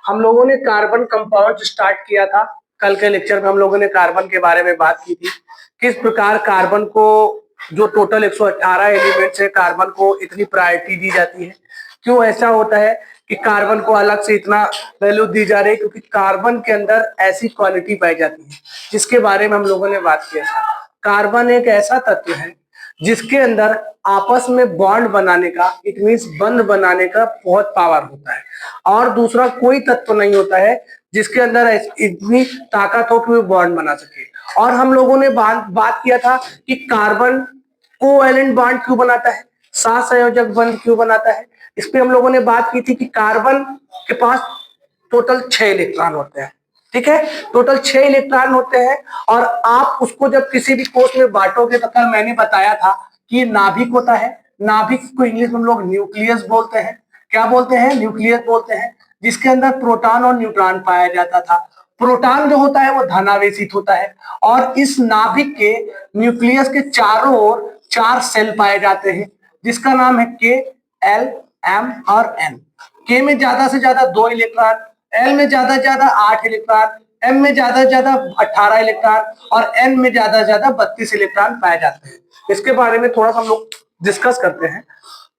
हम लोगों ने कार्बन कंपाउंड स्टार्ट किया था। कल के लेक्चर में हम लोगों ने कार्बन के बारे में बात की थी, किस प्रकार कार्बन को जो टोटल 118 एलिमेंट्स है कार्बन को इतनी प्रायोरिटी दी जाती है। क्यों ऐसा होता है कि कार्बन को अलग से इतना वैल्यू दी जा रही है? क्योंकि कार्बन के अंदर ऐसी क्वालिटी पाई जाती है जिसके बारे में हम लोगों ने बात किया था। कार्बन एक ऐसा तत्व है जिसके अंदर आपस में बॉन्ड बनाने का, इट मीन्स बंध बनाने का बहुत पावर होता है, और दूसरा कोई तत्व नहीं होता है जिसके अंदर इतनी ताकत हो कि वो बॉन्ड बना सके। और हम लोगों ने बात किया था कि कार्बन कोवैलेंट बॉन्ड क्यों बनाता है, साथ संयोजक बंध क्यों बनाता है। इस पे हम लोगों ने बात की थी कि कार्बन के पास टोटल 6 इलेक्ट्रॉन होते हैं। ठीक है, टोटल 6 इलेक्ट्रॉन होते हैं, और आप उसको जब किसी भी कोष में बांटोगे तो कल मैंने बताया था कि ये नाभिक होता है। नाभिक को इंग्लिश में हम लोग न्यूक्लियस बोलते हैं। क्या बोलते हैं? न्यूक्लियस बोलते हैं, जिसके अंदर प्रोटॉन और न्यूट्रॉन पाया जाता था। प्रोटॉन जो होता है वो धनावेशित होता है, और इस नाभिक के न्यूक्लियस के चारों ओर 4 सेल पाए जाते हैं, जिसका नाम है के, एल, एम और एन। के में ज्यादा से ज्यादा 2 इलेक्ट्रॉन, एल में ज्यादा से ज्यादा 8 इलेक्ट्रॉन, एम में ज्यादा से ज्यादा 18 इलेक्ट्रॉन, और एन में ज्यादा से ज्यादा 32 इलेक्ट्रॉन पाए जाते हैं। इसके बारे में थोड़ा सा हम लोग डिस्कस करते हैं।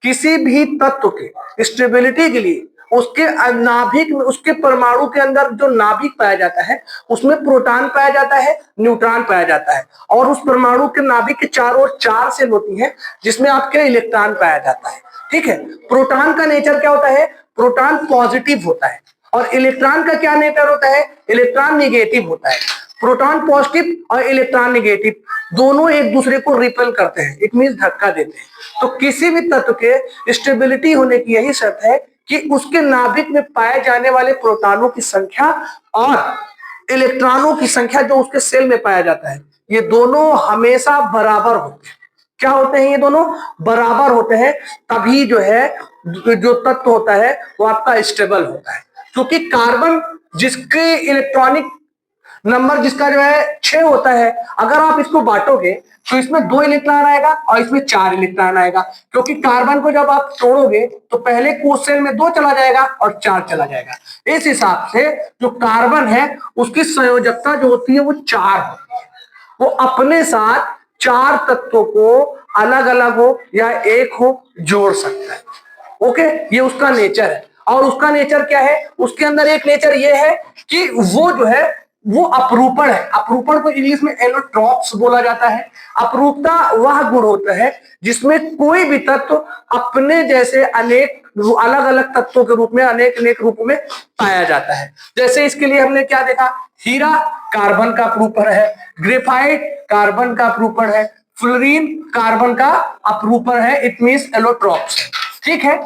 किसी भी तत्व के स्टेबिलिटी के लिए उसके नाभिक में, उसके परमाणु के अंदर जो नाभिक पाया जाता है उसमें प्रोटॉन पाया जाता है, न्यूट्रॉन पाया जाता है, और उस परमाणु के नाभिक के चारों ओर 4 सेल होती हैं जिसमें आपके इलेक्ट्रॉन पाया जाता है। ठीक है, प्रोटॉन का नेचर क्या होता है? प्रोटॉन पॉजिटिव होता है, और इलेक्ट्रॉन का क्या नेचर होता है? इलेक्ट्रॉन निगेटिव होता है। प्रोटॉन पॉजिटिव और इलेक्ट्रॉन निगेटिव दोनों एक दूसरे को रिपेल करते हैं, इट मींस धक्का देते हैं। तो किसी भी तत्व के स्टेबिलिटी होने की यही शर्त है कि उसके नाभिक में पाए जाने वाले प्रोटॉनों की संख्या और इलेक्ट्रॉनों की संख्या जो उसके सेल में पाया जाता है, ये दोनों हमेशा बराबर होते हैं। क्या होते हैं? ये दोनों बराबर होते हैं, तभी जो है जो तत्व होता है वो आपका स्टेबल होता है। क्योंकि कार्बन जिसके इलेक्ट्रॉनिक नंबर जिसका जो है 6 होता है, अगर आप इसको बांटोगे तो इसमें 2 इलेक्ट्रॉन आएगा और इसमें 4 इलेक्ट्रॉन आएगा, क्योंकि कार्बन को जब आप तोड़ोगे तो पहले क्वेश्चन में 2 चला जाएगा और 4 चला जाएगा। इस हिसाब से जो कार्बन है उसकी संयोजकता जो होती है वो 4 होती है। वो अपने साथ 4 तत्वों को अलग अलग हो या एक हो जोड़ सकता है। ओके, ये उसका नेचर है। और उसका नेचर क्या है? उसके अंदर एक नेचर ये है कि वो जो है वो अपरूपण है। अपरूपण को इंग्लिश में एलोट्रॉप्स बोला जाता है। अपरूपता वह गुण होता है जिसमें कोई भी तत्व अपने जैसे अनेक अलग अलग तत्वों के रूप में अनेक अनेक रूपों में पाया जाता है। जैसे इसके लिए हमने क्या देखा? हीरा कार्बन का अपरूपण है, ग्रेफाइट कार्बन का अपरूपण है, फ्लोरीन कार्बन का अपरूपण है, इट मींस एलोट्रॉप्स है। ठीक है,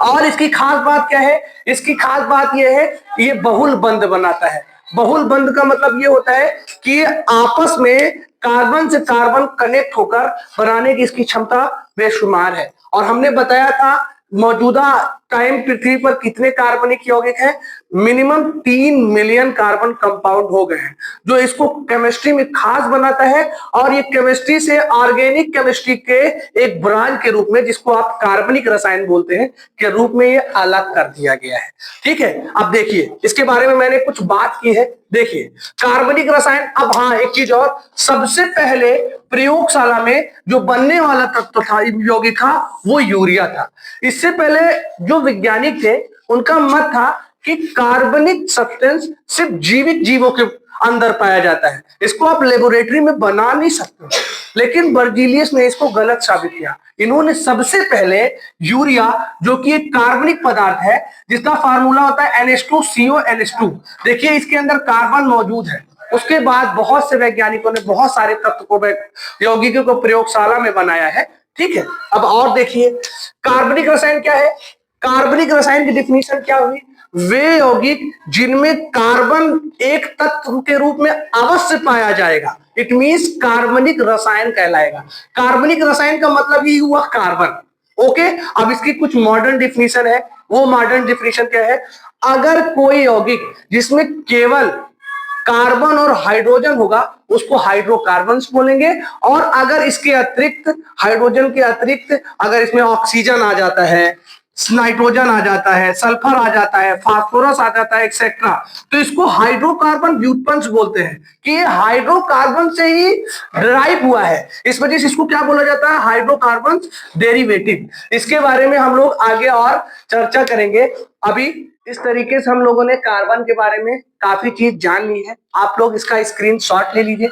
और इसकी खास बात क्या है? इसकी खास बात यह है ये बहुल बंध बनाता है। बहुल बंध का मतलब ये होता है कि आपस में कार्बन से कार्बन कनेक्ट होकर बनाने की इसकी क्षमता बेशुमार है। और हमने बताया था मौजूदा टाइम पृथ्वी पर कितने कार्बनिक यौगिक हैं? मिनिमम 3 मिलियन कार्बन कंपाउंड हो गए हैं, जो इसको केमिस्ट्री में खास बनाता है। और ये केमिस्ट्री से ऑर्गेनिक केमिस्ट्री के एक ब्रांच के रूप में, जिसको आप कार्बनिक रसायन बोलते हैं, के रूप में ये अलग कर दिया गया है। ठीक है, अब देखिए इसके बारे में मैंने कुछ बात की है। देखिए कार्बनिक रसायन। अब हाँ, एक चीज और, सबसे पहले प्रयोगशाला में जो बनने वाला तत्व था यौगिक था वो यूरिया था। इससे पहले जो वैज्ञानिक थे उनका मत था कि कार्बनिक सब्सटेंस सिर्फ जीवित जीवों के अंदर पाया जाता है, इसको आप लेबोरेटरी में बना नहीं सकते। लेकिन बर्जीलियस ने इसको गलत साबित किया। इन्होंने सबसे पहले यूरिया, जो कि एक कार्बनिक पदार्थ है जिसका फार्मूला होता है NH2CONH2, देखिए इसके अंदर कार्बन मौजूद है। उसके बाद बहुत से वैज्ञानिकों ने बहुत सारे तत्व को, यौगिकों को प्रयोगशाला में बनाया है। ठीक है, अब और देखिए कार्बनिक रसायन क्या है? कार्बनिक रसायन की डिफिनीशन क्या हुई? वे यौगिक जिनमें कार्बन एक तत्व के रूप में अवश्य पाया जाएगा, इट मींस कार्बनिक रसायन कहलाएगा। कार्बनिक रसायन का मतलब ही हुआ कार्बन। ओके, अब इसकी कुछ मॉडर्न डिफिनीशन है। वो मॉडर्न डिफिनीशन क्या है? अगर कोई यौगिक जिसमें केवल कार्बन और हाइड्रोजन होगा उसको हाइड्रोकार्बन्स बोलेंगे, और अगर इसके अतिरिक्त, हाइड्रोजन के अतिरिक्त अगर इसमें ऑक्सीजन आ जाता है, नाइट्रोजन आ जाता है, सल्फर आ जाता है, फास्फोरस आ जाता है, एक्सेट्रा। तो इसको हाइड्रोकार्बन व्युत्पन्न बोलते हैं कि ये हाइड्रोकार्बन से ही डिराइव हुआ है। इस वजह से इसको क्या बोला जाता है? Hydrocarbon derivative. इसके बारे में हम लोग आगे और चर्चा करेंगे। अभी इस तरीके से हम लोगों ने कार्बन के बारे में काफी चीज जान ली है। आप लोग इसका स्क्रीनशॉट ले लीजिए,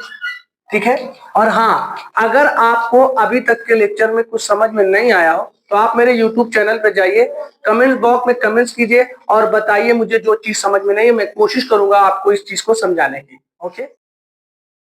ठीक है। और हाँ, अगर आपको अभी तक के लेक्चर में कुछ समझ में नहीं आया हो तो आप मेरे YouTube चैनल पे जाइए, कमेंट बॉक्स में कमेंट्स कीजिए और बताइए मुझे जो चीज समझ में नहीं है, मैं कोशिश करूंगा आपको इस चीज को समझाने की। ओके।